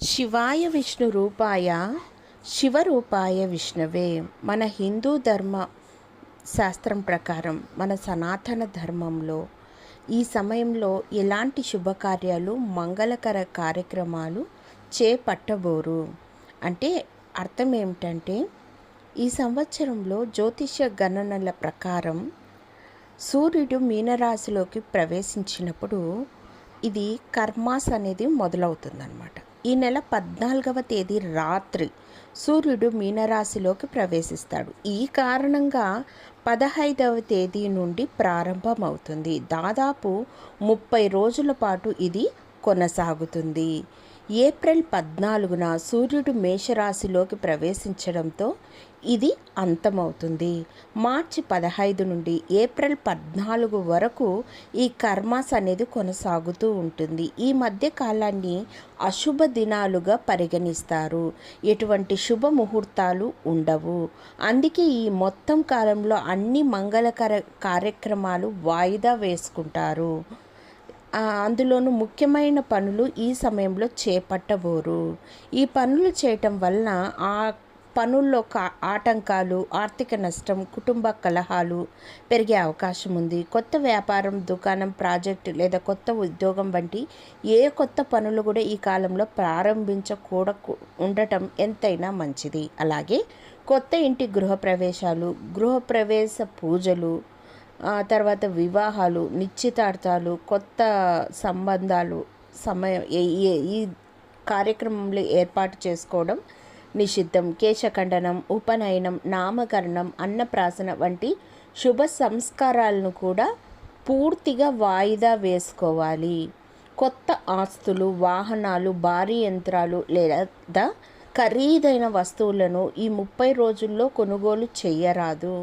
శివాయ విష్ణు రూపాయ శివరూపాయ విష్ణవే. మన హిందూ ధర్మ శాస్త్రం ప్రకారం మన సనాతన ధర్మంలో ఈ సమయంలో ఎలాంటి శుభకార్యాలు మంగళకర కార్యక్రమాలు చేపట్టబోరు. అంటే అర్థం ఏమిటంటే, ఈ సంవత్సరంలో జ్యోతిష్య గణనల ప్రకారం సూర్యుడు మీనరాశిలోకి ప్రవేశించినప్పుడు ఇది కర్మాస్ అనేది మొదలవుతుందన్నమాట. ఈ నెల 14వ తేదీ రాత్రి సూర్యుడు మీనరాశిలోకి ప్రవేశిస్తాడు. ఈ కారణంగా 15వ తేదీ నుండి ప్రారంభమవుతుంది. దాదాపు 30 రోజుల పాటు ఇది కొనసాగుతుంది. ఏప్రిల్ 14న సూర్యుడు మేషరాశిలోకి ప్రవేశించడంతో ఇది అంతమవుతుంది. మార్చి 15 నుండి ఏప్రిల్ 14 వరకు ఈ కర్మాస్ అనేది కొనసాగుతూ ఉంటుంది. ఈ మధ్య కాలాన్ని అశుభ దినాలుగా పరిగణిస్తారు. ఎటువంటి శుభ ముహూర్తాలు ఉండవు. అందుకే ఈ మొత్తం కాలంలో అన్ని మంగళకర కార్యక్రమాలు వాయిదా వేసుకుంటారు. అందులోనూ ముఖ్యమైన పనులు ఈ సమయంలో చేపట్టబోరు. ఈ పనులు చేయటం వలన ఆ పనుల్లో ఆటంకాలు, ఆర్థిక నష్టం, కుటుంబ కలహాలు పెరిగే అవకాశం ఉంది. కొత్త వ్యాపారం, దుకాణం, ప్రాజెక్టు లేదా కొత్త ఉద్యోగం వంటి ఏ కొత్త పనులు కూడా ఈ కాలంలో ఉండటం ఎంతైనా మంచిది. అలాగే కొత్త ఇంటి గృహప్రవేశాలు, గృహప్రవేశ పూజలు, తర్వాత వివాహాలు, నిశ్చితార్థాలు, కొత్త సంబంధాలు ఈ కార్యక్రమంలో ఏర్పాటు చేసుకోవడం నిషిద్ధం. కేశఖండనం, ఉపనయనం, నామకరణం, అన్నప్రాసన వంటి శుభ సంస్కారాలను కూడా పూర్తిగా వాయిదా వేసుకోవాలి. కొత్త ఆస్తులు, వాహనాలు, భారీ యంత్రాలు లేదా ఖరీదైన వస్తువులను ఈ 30 రోజుల్లో కొనుగోలు చేయరాదు.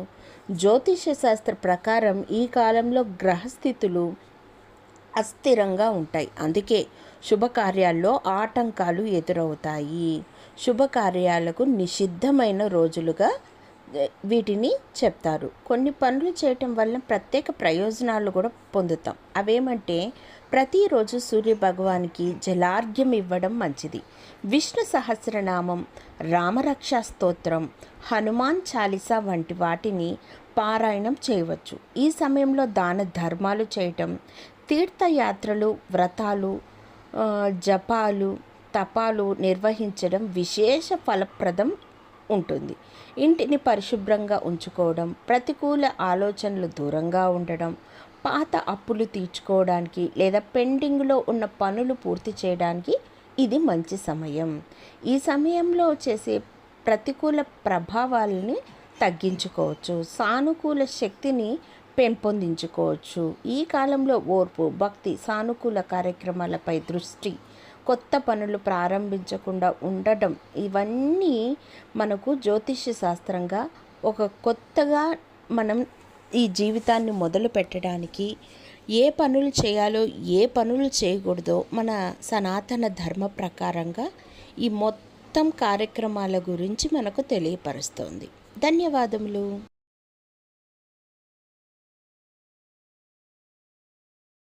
జ్యోతిష శాస్త్ర ప్రకారం ఈ కాలంలో గ్రహస్థితులు అస్థిరంగా ఉంటాయి. అందుకే శుభకార్యాల్లో ఆటంకాలు ఎదురవుతాయి. శుభకార్యాలకు నిషిద్ధమైన రోజులుగా వీటిని చెప్తారు. కొన్ని పనులు చేయటం వల్ల ప్రత్యేక ప్రయోజనాలు కూడా పొందుతాం. అవేమంటే, ప్రతిరోజు సూర్య భగవానికి జలార్ఘ్యం ఇవ్వడం మంచిది. విష్ణు సహస్రనామం, రామరక్షా స్తోత్రం, హనుమాన్ చాలీసా వంటి వాటిని పారాయణం చేయవచ్చు. ఈ సమయంలో దాన ధర్మాలు చేయటం, తీర్థయాత్రలు, వ్రతాలు, జపాలు, తపాలు నిర్వహించడం విశేష ఫలప్రదం ఉంటుంది. ఇంటిని పరిశుభ్రంగా ఉంచుకోవడం, ప్రతికూల ఆలోచనలు దూరంగా ఉండడం, పాత అప్పులు తీర్చుకోవడానికి లేదా పెండింగ్లో ఉన్న పనులు పూర్తి చేయడానికి ఇది మంచి సమయం. ఈ సమయంలో చేసే ప్రతికూల ప్రభావాలని తగ్గించుకోవచ్చు, సానుకూల శక్తిని పెంపొందించుకోవచ్చు. ఈ కాలంలో ఓర్పు, భక్తి, సానుకూల కార్యక్రమాలపై దృష్టి, కొత్త పనులు ప్రారంభించకుండా ఉండటం, ఇవన్నీ మనకు జ్యోతిష్య శాస్త్రంగా ఒక కొత్తగా మనం ఈ జీవితాన్ని మొదలు పెట్టడానికి ఏ పనులు చేయాలో, ఏ పనులు చేయకూడదో మన సనాతన ధర్మ ప్రకారంగా ఈ మొత్తం కార్యక్రమాల గురించి మనకు తెలియపరుస్తోంది. ధన్యవాదములు.